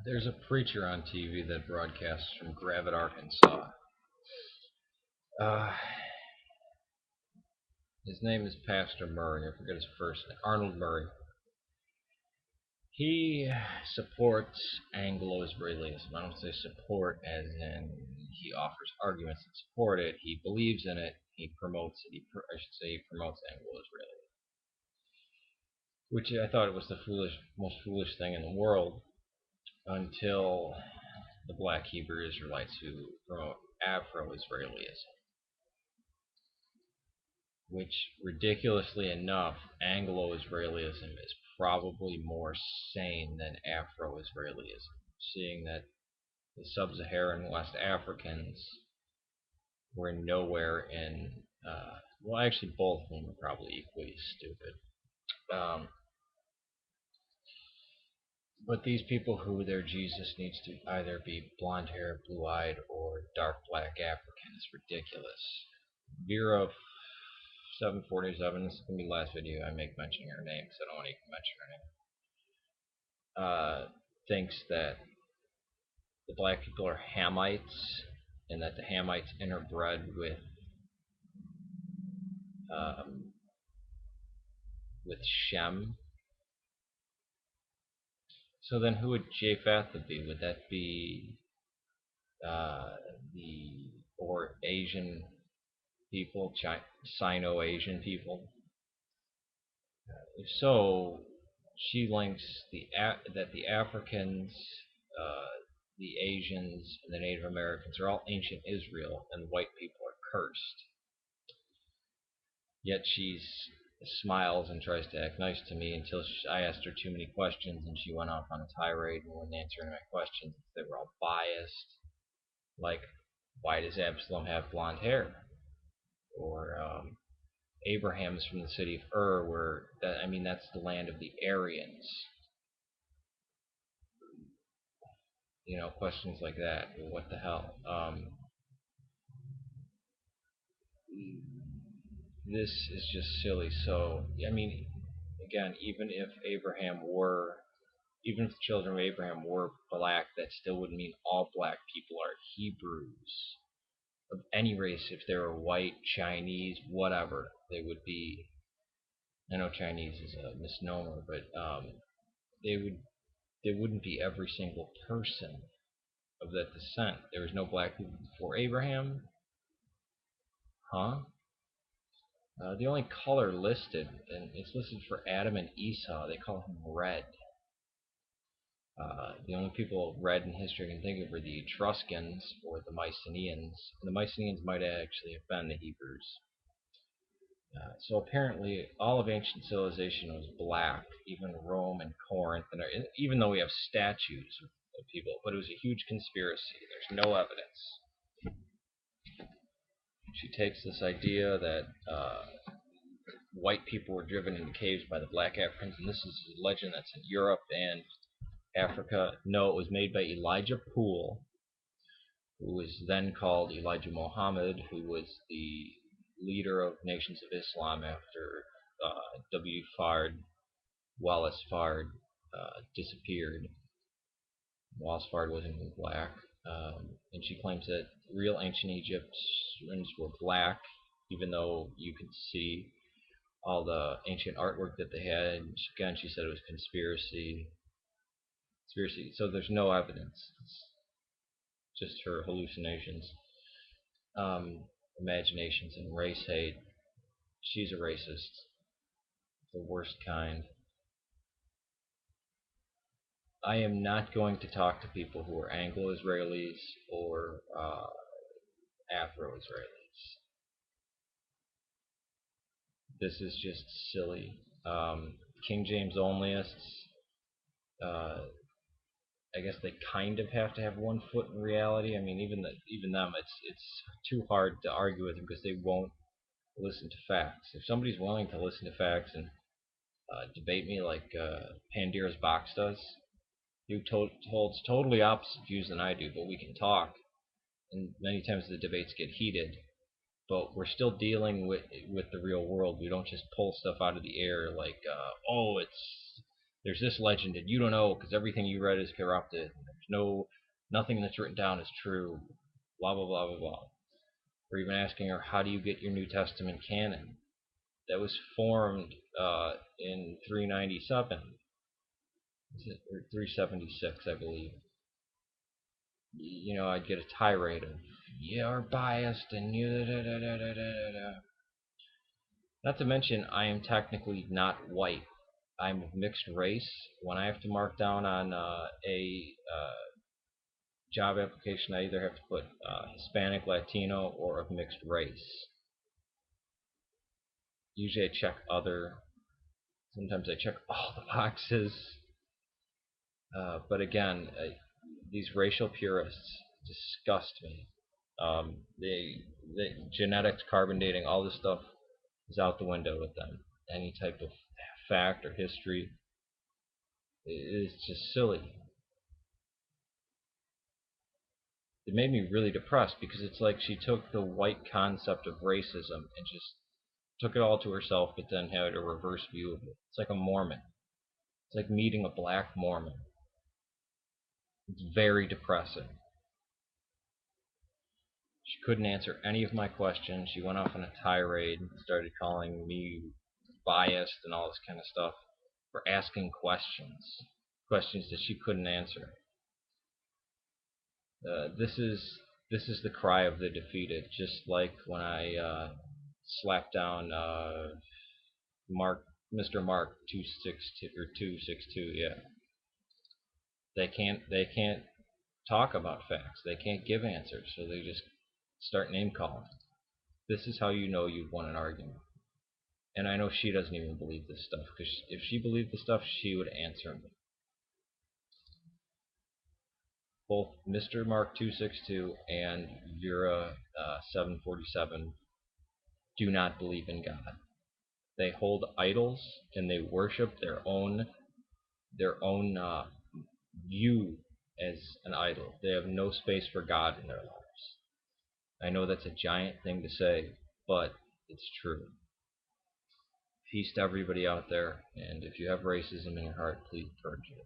There's a preacher on TV that broadcasts from Gravette, Arkansas. Uh, his name is Pastor Murray. I forget his first name. Arnold Murray. He supports Anglo-Israelism. I don't say support as in he offers arguments that support it. He believes in it. He promotes it. I should say he promotes Anglo-Israelism, which I thought it was the most foolish thing in the world until the black Hebrew Israelites who promote AfroIsraelism, which, ridiculously enough, Anglo-Israelism is probably more sane than Afro-Israelism, seeing that the sub-Saharan West Africans were nowhere in, well, actually both of them were probably equally stupid. But these people who their Jesus needs to either be blonde hair, blue eyed, or dark black African is ridiculous. Vera747, this is going to be the last video I make mentioning her name because I don't want to even mention her name, thinks that the black people are Hamites and that the Hamites interbred with Shem. So then who would Japheth be? Would that be or Asian people, Sino-Asian people? If so, she links that the Africans, the Asians, and the Native Americans are all ancient Israel, and white people are cursed. Yet she smiles and tries to act nice to me until I asked her too many questions, and she went off on a tirade and wouldn't answer my questions. They were all biased, like, why does Absalom have blonde hair? Or Abraham's from the city of Ur, that's the land of the Aryans. Questions like that. What the hell? This is just silly. So, again, even if the children of Abraham were black, that still wouldn't mean all black people are Hebrews of any race. If they were white, Chinese, whatever, they would be. I know Chinese is a misnomer, but they wouldn't be every single person of that descent. There was no black people before Abraham, huh? The only color listed, and it's listed for Adam and Esau, they call him red. The only people red in history I can think of are the Etruscans or the Mycenaeans. And the Mycenaeans might actually have been the Hebrews. So apparently all of ancient civilization was black, even Rome and Corinth, and even though we have statues of people, but it was a huge conspiracy. There's no evidence. She takes this idea that white people were driven into caves by the black Africans, and this is a legend that's in Europe and Africa. No, it was made by Elijah Poole, who was then called Elijah Muhammad, who was the leader of Nations of Islam after W. Wallace Fard disappeared. Wallace Fard wasn't even black. And she claims that real ancient Egyptians were black, even though you could see all the ancient artwork that they had. Again, she said it was conspiracy. So there's no evidence. It's just her hallucinations, imaginations, and race hate. She's a racist, the worst kind. I am not going to talk to people who are Anglo-Israelis or Afro-Israelis. This is just silly. King James onlyists, I guess they kind of have to have one foot in reality. Even them, it's too hard to argue with them because they won't listen to facts. If somebody's willing to listen to facts and debate me like Pandora's Box does, he holds totally opposite views than I do, but we can talk. And many times the debates get heated, but we're still dealing with the real world. We don't just pull stuff out of the air like, there's this legend and you don't know because everything you read is corrupted. Nothing that's written down is true. Blah blah blah blah blah. Or even asking her, how do you get your New Testament canon? That was formed in 397, or 376, I believe. I'd get a tirade of, you're biased and you da, da, da, da, da, da. Not to mention, I am technically not white. I'm of mixed race. When I have to mark down on a job application, I either have to put Hispanic, Latino, or of mixed race. Usually I check other. Sometimes I check all the boxes. But again, these racial purists disgust me. The genetics, carbon dating, all this stuff is out the window with them. Any type of fact or history is just silly. It made me really depressed because it's like she took the white concept of racism and just took it all to herself, but then had a reverse view of it. It's like a Mormon. It's like meeting a black Mormon. It's very depressing. She couldn't answer any of my questions. She went off on a tirade and started calling me biased and all this kind of stuff for asking questions that she couldn't answer. This is the cry of the defeated. Just like when I slapped down Mr. Mark 262 or 262. Yeah, they can't talk about facts. They can't give answers, so they just start name calling. This is how you know you've won an argument. And I know she doesn't even believe this stuff, because if she believed this stuff, she would answer me. Both Mr. Mark 262 and vera747 do not believe in God. They hold idols and they worship their own view as an idol. They have no space for God in their lives. I know that's a giant thing to say, but it's true. Peace to everybody out there, and if you have racism in your heart, please purge it.